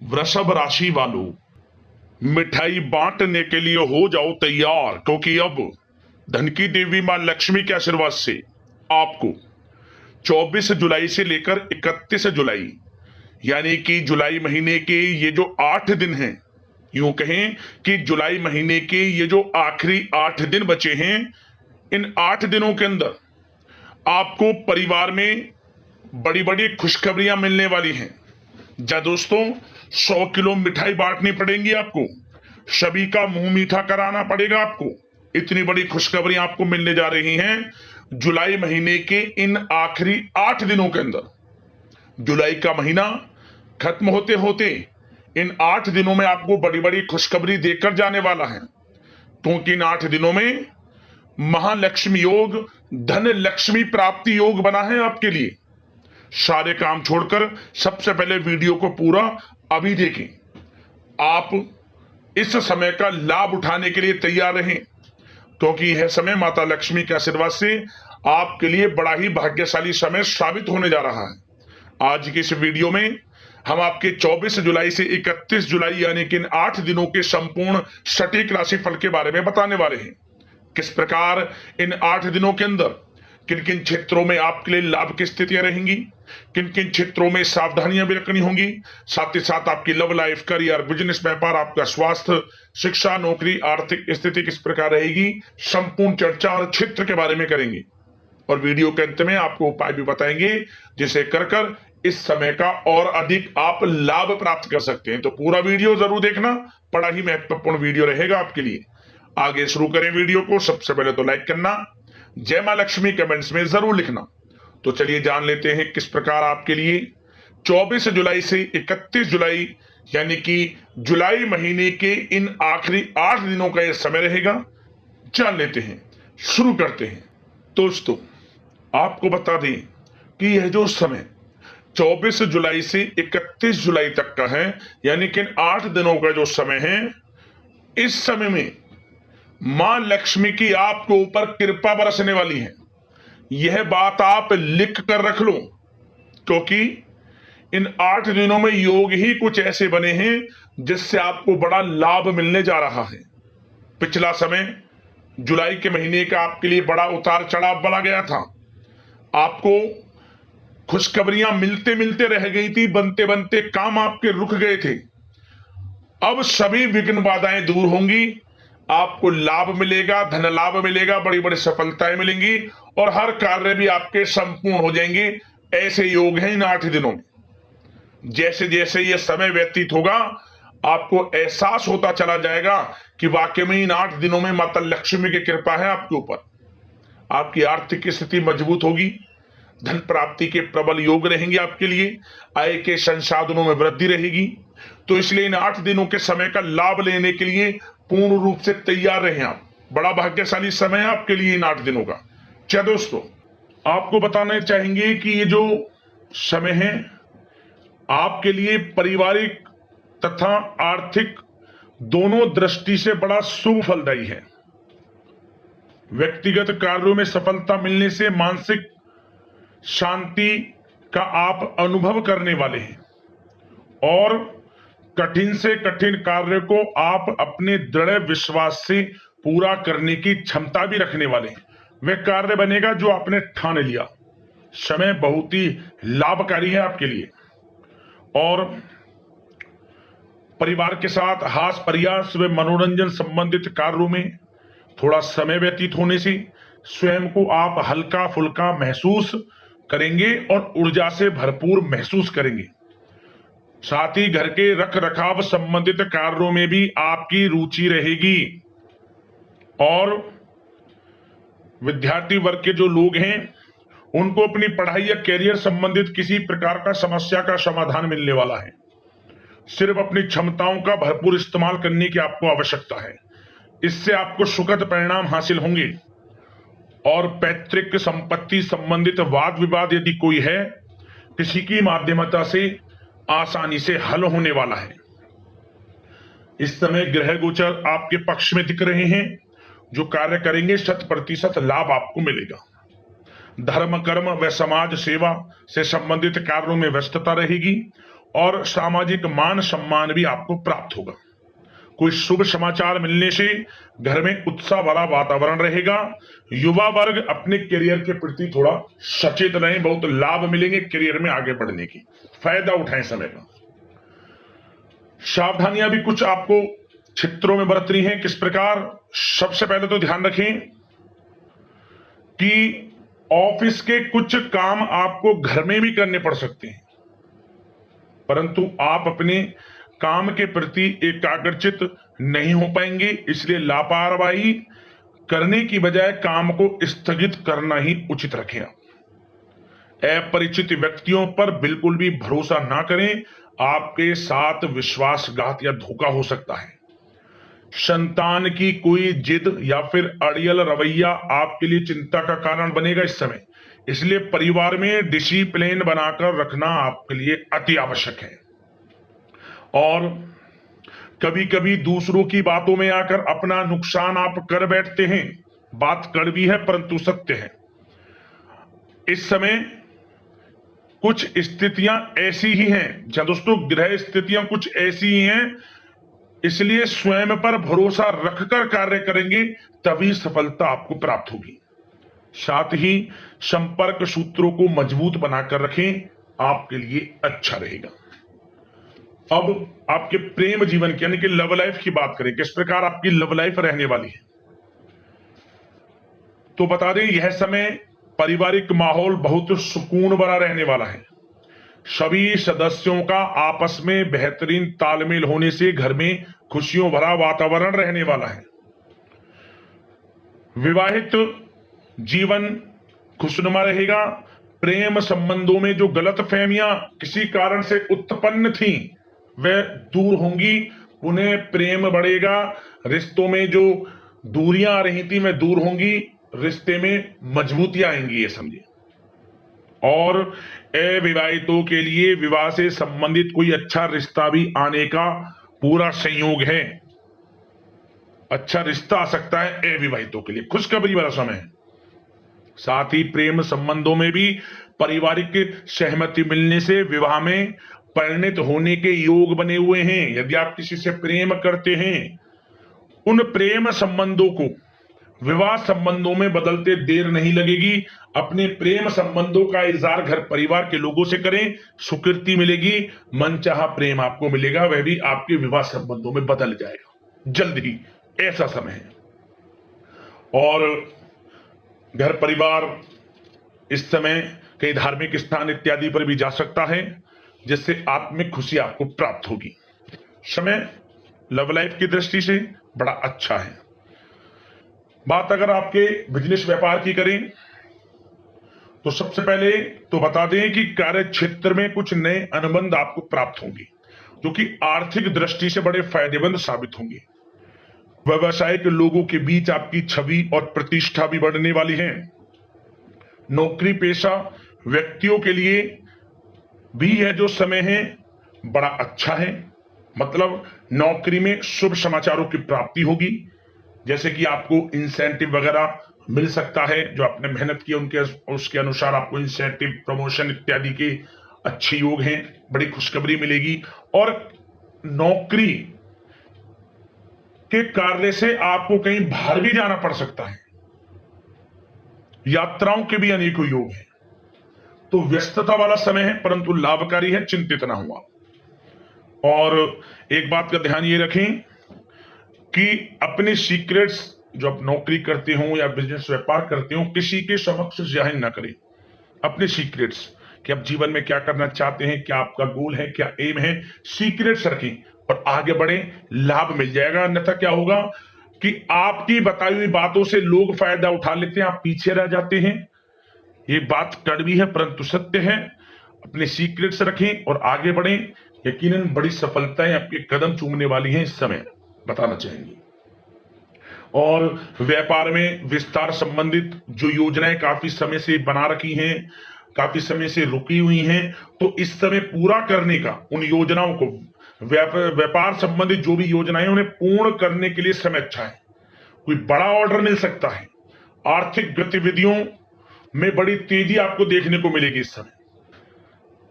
वृषभ राशि वालों, मिठाई बांटने के लिए हो जाओ तैयार, क्योंकि अब धन की देवी मां लक्ष्मी के आशीर्वाद से आपको 24 जुलाई से लेकर 31 जुलाई यानी कि जुलाई महीने के ये जो 8 दिन हैं, यूं कहें कि जुलाई महीने के ये जो आखिरी 8 दिन बचे हैं, इन 8 दिनों के अंदर आपको परिवार में बड़ी बड़ी खुशखबरियां मिलने वाली हैं। जा दोस्तों, 100 किलो मिठाई बांटनी पड़ेगी आपको, सभी का मुंह मीठा कराना पड़ेगा आपको। इतनी बड़ी खुशखबरियां आपको मिलने जा रही हैं जुलाई महीने के इन आखिरी 8 दिनों के अंदर। जुलाई का महीना खत्म होते होते इन 8 दिनों में आपको बड़ी बड़ी खुशखबरी देकर जाने वाला है, क्योंकि इन 8 दिनों में महालक्ष्मी योग, धन लक्ष्मी प्राप्ति योग बना है आपके लिए। सारे काम छोड़कर सबसे पहले वीडियो को पूरा अभी देखें। आप इस समय का लाभ उठाने के लिए तैयार रहें, क्योंकि यह समय माता लक्ष्मी के आशीर्वाद से आपके लिए बड़ा ही भाग्यशाली समय साबित होने जा रहा है। आज की इस वीडियो में हम आपके 24 जुलाई से 31 जुलाई यानी कि इन 8 दिनों के संपूर्ण सटीक राशिफल के बारे में बताने वाले हैं। किस प्रकार इन 8 दिनों के अंदर किन किन क्षेत्रों में आपके लिए लाभ की स्थितियां रहेंगी, किन किन क्षेत्रों में सावधानियां भी रखनी होंगी, साथ ही साथ आपकी लव लाइफ, करियर, बिजनेस, व्यापार, आपका स्वास्थ्य, शिक्षा, नौकरी, आर्थिक स्थिति किस प्रकार रहेगी, संपूर्ण चर्चा और क्षेत्र के बारे में करेंगे। और वीडियो के अंत में आपको उपाय भी बताएंगे जिसे कर इस समय का और अधिक आप लाभ प्राप्त कर सकते हैं। तो पूरा वीडियो जरूर देखना, बड़ा ही महत्वपूर्ण वीडियो रहेगा आपके लिए। आगे शुरू करें वीडियो को। सबसे पहले तो लाइक करना, जय मां लक्ष्मी कमेंट्स में जरूर लिखना। तो चलिए जान लेते हैं किस प्रकार आपके लिए 24 जुलाई से 31 जुलाई यानी कि जुलाई महीने के इन आखिरी 8 दिनों का यह समय रहेगा। जान लेते हैं, शुरू करते हैं। दोस्तों, आपको बता दें कि यह जो समय 24 जुलाई से 31 जुलाई तक का है, यानी कि इन 8 दिनों का जो समय है, इस समय में मां लक्ष्मी की आपके ऊपर कृपा बरसने वाली है। यह बात आप लिख कर रख लो, क्योंकि इन 8 दिनों में योग ही कुछ ऐसे बने हैं जिससे आपको बड़ा लाभ मिलने जा रहा है। पिछला समय जुलाई के महीने का आपके लिए बड़ा उतार चढ़ाव बना गया था। आपको खुशखबरियां मिलते मिलते रह गई थी, बनते बनते काम आपके रुक गए थे। अब सभी विघ्न बाधाएं दूर होंगी, आपको लाभ मिलेगा, धन लाभ मिलेगा, बड़ी बड़ी सफलताएं मिलेंगी और हर कार्य भी आपके संपूर्ण हो जाएंगे। ऐसे योग हैं इन 8 दिनों में। जैसे जैसे ये समय व्यतीत होगा, आपको एहसास होता चला जाएगा कि वाकई में इन 8 दिनों में माता लक्ष्मी की कृपा है आपके ऊपर। आपकी आर्थिक स्थिति मजबूत होगी, धन प्राप्ति के प्रबल योग रहेंगे आपके लिए, आय के संसाधनों में वृद्धि रहेगी। तो इसलिए इन 8 दिनों के समय का लाभ लेने के लिए पूर्ण रूप से तैयार रहें आप। बड़ा भाग्यशाली समय है आपके लिए इन 8 दिनों का। क्या दोस्तों, आपको बताना चाहेंगे कि ये जो समय है आपके लिए पारिवारिक तथा आर्थिक दोनों दृष्टि से बड़ा शुभ फलदायी है। व्यक्तिगत कार्यों में सफलता मिलने से मानसिक शांति का आप अनुभव करने वाले हैं और कठिन से कठिन कार्य को आप अपने दृढ़ विश्वास से पूरा करने की क्षमता भी रखने वाले हैं। वह कार्य बनेगा जो आपने ठान लिया। समय बहुत ही लाभकारी है आपके लिए और परिवार के साथ हास्य प्रयास व मनोरंजन संबंधित कार्यों में थोड़ा समय व्यतीत होने से स्वयं को आप हल्का फुल्का महसूस करेंगे और ऊर्जा से भरपूर महसूस करेंगे। साथ ही घर के रख रखाव संबंधित कार्यों में भी आपकी रुचि रहेगी और विद्यार्थी वर्ग के जो लोग हैं उनको अपनी पढ़ाई या कैरियर संबंधित किसी प्रकार का समस्या का समाधान मिलने वाला है। सिर्फ अपनी क्षमताओं का भरपूर इस्तेमाल करने की आपको आवश्यकता है। इससे आपको सुखद परिणाम हासिल होंगे और पैतृक संपत्ति संबंधित वाद विवाद यदि कोई है, किसी की माध्यमता से आसानी से हल होने वाला है। इस समय ग्रह गोचर आपके पक्ष में दिख रहे हैं। जो कार्य करेंगे 100% लाभ आपको मिलेगा। धर्म, कर्म व समाज सेवा से संबंधित कार्यों में व्यस्तता रहेगी और सामाजिक मान सम्मान भी आपको प्राप्त होगा। कोई शुभ समाचार मिलने से घर में उत्साह भरा वातावरण रहेगा। युवा वर्ग अपने करियर के प्रति थोड़ा सचेत रहें, बहुत लाभ मिलेंगे करियर में आगे बढ़ने की, फायदा उठाएं समय का। सावधानियां भी कुछ आपको क्षेत्रों में बरतनी है। किस प्रकार? सबसे पहले तो ध्यान रखें कि ऑफिस के कुछ काम आपको घर में भी करने पड़ सकते हैं, परंतु आप अपने काम के प्रति एकाग्रचित नहीं हो पाएंगे, इसलिए लापरवाही करने की बजाय काम को स्थगित करना ही उचित रखें। अपरिचित व्यक्तियों पर बिल्कुल भी भरोसा ना करें, आपके साथ विश्वासघात या धोखा हो सकता है। संतान की कोई जिद या फिर अड़ियल रवैया आपके लिए चिंता का कारण बनेगा इस समय, इसलिए परिवार में डिसिप्लिन बनाकर रखना आपके लिए अति आवश्यक है। और कभी कभी दूसरों की बातों में आकर अपना नुकसान आप कर बैठते हैं। बात कड़वी है परंतु सत्य है। इस समय कुछ स्थितियां ऐसी ही हैं, जहां दोस्तों ग्रह स्थितियां कुछ ऐसी ही हैं, इसलिए स्वयं पर भरोसा रखकर कार्य करेंगे तभी सफलता आपको प्राप्त होगी। साथ ही संपर्क सूत्रों को मजबूत बनाकर रखें, आपके लिए अच्छा रहेगा। अब आपके प्रेम जीवन की यानी कि लव लाइफ की बात करें, किस प्रकार आपकी लव लाइफ रहने वाली है। तो बता दें, यह समय पारिवारिक माहौल बहुत सुकून भरा रहने वाला है। सभी सदस्यों का आपस में बेहतरीन तालमेल होने से घर में खुशियों भरा वातावरण रहने वाला है। विवाहित जीवन खुशनुमा रहेगा। प्रेम संबंधों में जो गलतफहमियां किसी कारण से उत्पन्न थी वह दूर होंगी, उन्हें प्रेम बढ़ेगा। रिश्तों में जो दूरियां आ रही थी वह दूर होंगी, रिश्ते में मजबूतियां आएंगी, ये समझिए। और अविवाहितों के लिए विवाह से संबंधित कोई अच्छा रिश्ता भी आने का पूरा संयोग है। अच्छा रिश्ता आ सकता है अविवाहितों के लिए, खुशखबरी वाला समय है। साथ ही प्रेम संबंधों में भी पारिवारिक सहमति मिलने से विवाह में परिणत होने के योग बने हुए हैं। यदि आप किसी से प्रेम करते हैं, उन प्रेम संबंधों को विवाह संबंधों में बदलते देर नहीं लगेगी। अपने प्रेम संबंधों का इजहार घर परिवार के लोगों से करें, स्वीकृति मिलेगी, मनचाहा प्रेम आपको मिलेगा, वह भी आपके विवाह संबंधों में बदल जाएगा जल्द ही, ऐसा समय है। और घर परिवार इस समय कई धार्मिक स्थान इत्यादि पर भी जा सकता है, जिससे आत्मिक खुशी आपको प्राप्त होगी। समय लव लाइफ की दृष्टि से बड़ा अच्छा है। बात अगर आपके बिजनेस व्यापार की करें तो सबसे पहले तो बता दें कि कार्य क्षेत्र में कुछ नए अनुबंध आपको प्राप्त होंगे, जो कि आर्थिक दृष्टि से बड़े फायदेमंद साबित होंगे। व्यवसायिक लोगों के बीच आपकी छवि और प्रतिष्ठा भी बढ़ने वाली है। नौकरी पेशा व्यक्तियों के लिए भी यह जो समय है बड़ा अच्छा है। मतलब नौकरी में शुभ समाचारों की प्राप्ति होगी, जैसे कि आपको इंसेंटिव वगैरह मिल सकता है, जो आपने मेहनत की उनके उसके अनुसार आपको इंसेंटिव, प्रमोशन इत्यादि के अच्छे योग हैं, बड़ी खुशखबरी मिलेगी। और नौकरी के कार्य से आपको कहीं बाहर भी जाना पड़ सकता है, यात्राओं के भी अनेकों योग हैं। तो व्यस्तता वाला समय है परंतु लाभकारी है, चिंतित ना हुआ। और एक बात का ध्यान ये रखें कि अपने सीक्रेट्स जो आप नौकरी करते हो या बिजनेस व्यापार करते हो, किसी के समक्ष जाहिर ना करें अपने सीक्रेट्स, कि आप जीवन में क्या करना चाहते हैं, क्या आपका गोल है, क्या एम है, सीक्रेट्स रखें और आगे बढ़े, लाभ मिल जाएगा। अन्यथा क्या होगा कि आपकी बताई हुई बातों से लोग फायदा उठा लेते हैं, आप पीछे रह जाते हैं। ये बात कड़वी है परंतु सत्य है। अपने सीक्रेट्स रखें और आगे बढ़ें, यकीनन बड़ी सफलताएं आपके कदम चूमने वाली हैं इस समय, बताना चाहेंगे। और व्यापार में विस्तार संबंधित जो योजनाएं काफी समय से बना रखी हैं, काफी समय से रुकी हुई हैं, तो इस समय पूरा करने का, उन योजनाओं को, व्यापार संबंधित जो भी योजनाएं उन्हें पूर्ण करने के लिए समय अच्छा है। कोई बड़ा ऑर्डर मिल सकता है। आर्थिक गतिविधियों में बड़ी तेजी आपको देखने को मिलेगी इस समय।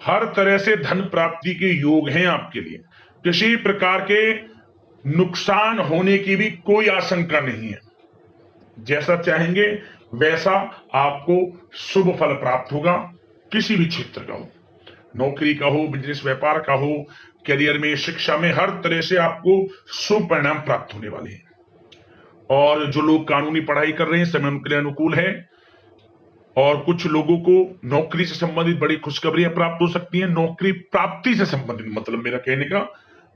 हर तरह से धन प्राप्ति के योग हैं आपके लिए। किसी प्रकार के नुकसान होने की भी कोई आशंका नहीं है। जैसा चाहेंगे वैसा आपको शुभ फल प्राप्त होगा। किसी भी क्षेत्र का हो, नौकरी का हो, बिजनेस व्यापार का हो, करियर में, शिक्षा में, हर तरह से आपको शुभ परिणाम प्राप्त होने वाले हैं। और जो लोग कानूनी पढ़ाई कर रहे हैं, समय उनके लिए अनुकूल है। और कुछ लोगों को नौकरी से संबंधित बड़ी खुशखबरियां प्राप्त हो सकती हैं। नौकरी प्राप्ति से संबंधित मतलब मेरा कहने का,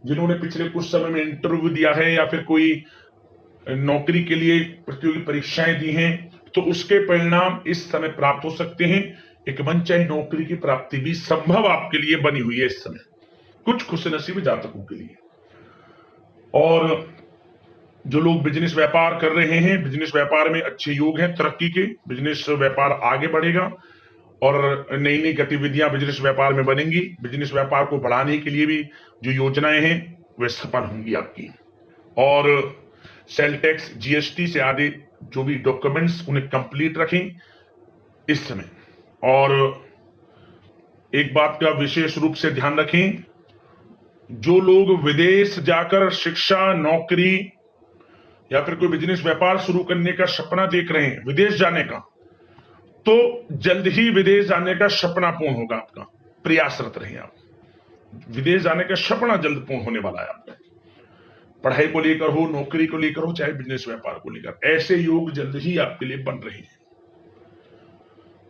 जिन्होंने पिछले कुछ समय में इंटरव्यू दिया है या फिर कोई नौकरी के लिए प्रतियोगी परीक्षाएं दी हैं, तो उसके परिणाम इस समय प्राप्त हो सकते हैं। एक मनचाही नौकरी की प्राप्ति भी संभव आपके लिए बनी हुई है इस समय, कुछ खुशनसीब जातकों के लिए। और जो लोग बिजनेस व्यापार कर रहे हैं, बिजनेस व्यापार में अच्छे योग हैं तरक्की के। बिजनेस व्यापार आगे बढ़ेगा और नई नई गतिविधियां बिजनेस व्यापार में बनेंगी। बिजनेस व्यापार को बढ़ाने के लिए भी जो योजनाएं हैं वे सफल होंगी आपकी। और सेल टैक्स, जीएसटी से आदि जो भी डॉक्यूमेंट्स उन्हें कंप्लीट रखें इस समय। और एक बात का विशेष रूप से ध्यान रखें, जो लोग विदेश जाकर शिक्षा, नौकरी या फिर कोई बिजनेस व्यापार शुरू करने का सपना देख रहे हैं, विदेश जाने का, तो जल्द ही विदेश जाने का सपना पूर्ण होगा आपका। प्रयासरत रहिए आप। विदेश जाने का सपना जल्द पूर्ण होने वाला है आपका। पढ़ाई को लेकर हो, नौकरी को लेकर हो, चाहे बिजनेस व्यापार को लेकर, ऐसे योग जल्द ही आपके लिए बन रहे हैं।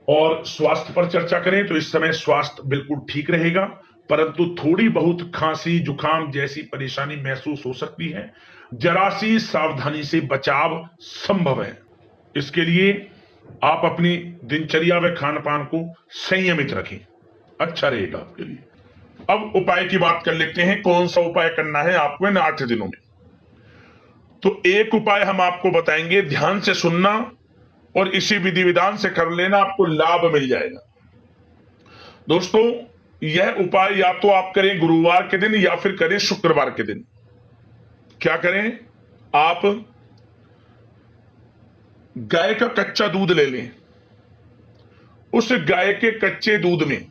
और स्वास्थ्य पर चर्चा करें तो इस समय स्वास्थ्य बिल्कुल ठीक रहेगा, परंतु थोड़ी बहुत खांसी, जुकाम जैसी परेशानी महसूस हो सकती है। जरा सी सावधानी से बचाव संभव है। इसके लिए आप अपनी दिनचर्या व खान पान को संयमित रखें, अच्छा रहेगा आपके लिए। अब उपाय की बात कर लेते हैं, कौन सा उपाय करना है आपको इन 8 दिनों में। तो एक उपाय हम आपको बताएंगे, ध्यान से सुनना और इसी विधि विधान से कर लेना, आपको लाभ मिल जाएगा। दोस्तों, यह उपाय या तो आप करें गुरुवार के दिन या फिर करें शुक्रवार के दिन। क्या करें, आप गाय का कच्चा दूध ले लें। उस गाय के कच्चे दूध में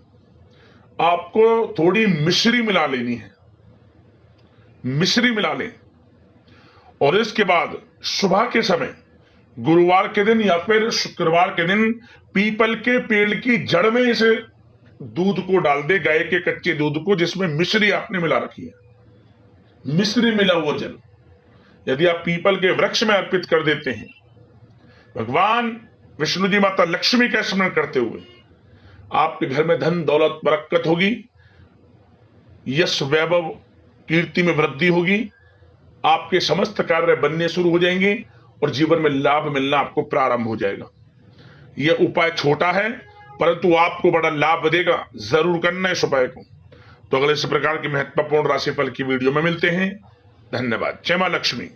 आपको थोड़ी मिश्री मिला लेनी है, मिश्री मिला लें। और इसके बाद सुबह के समय, गुरुवार के दिन या फिर शुक्रवार के दिन, पीपल के पेड़ की जड़ में इस दूध को डाल दे, गाय के कच्चे दूध को जिसमें मिश्री आपने मिला रखी है। मिश्री मिला हुआ जल यदि आप पीपल के वृक्ष में अर्पित कर देते हैं, भगवान विष्णु जी, माता लक्ष्मी का स्मरण करते हुए, आपके घर में धन दौलत बरकत होगी, यश वैभव कीर्ति में वृद्धि होगी, आपके समस्त कार्य बनने शुरू हो जाएंगे और जीवन में लाभ मिलना आपको प्रारंभ हो जाएगा। यह उपाय छोटा है परंतु आपको बड़ा लाभ देगा। जरूर करना इस उपाय को। तो अगले इस प्रकार की महत्वपूर्ण राशिफल की वीडियो में मिलते हैं। धन्यवाद। जय मां लक्ष्मी।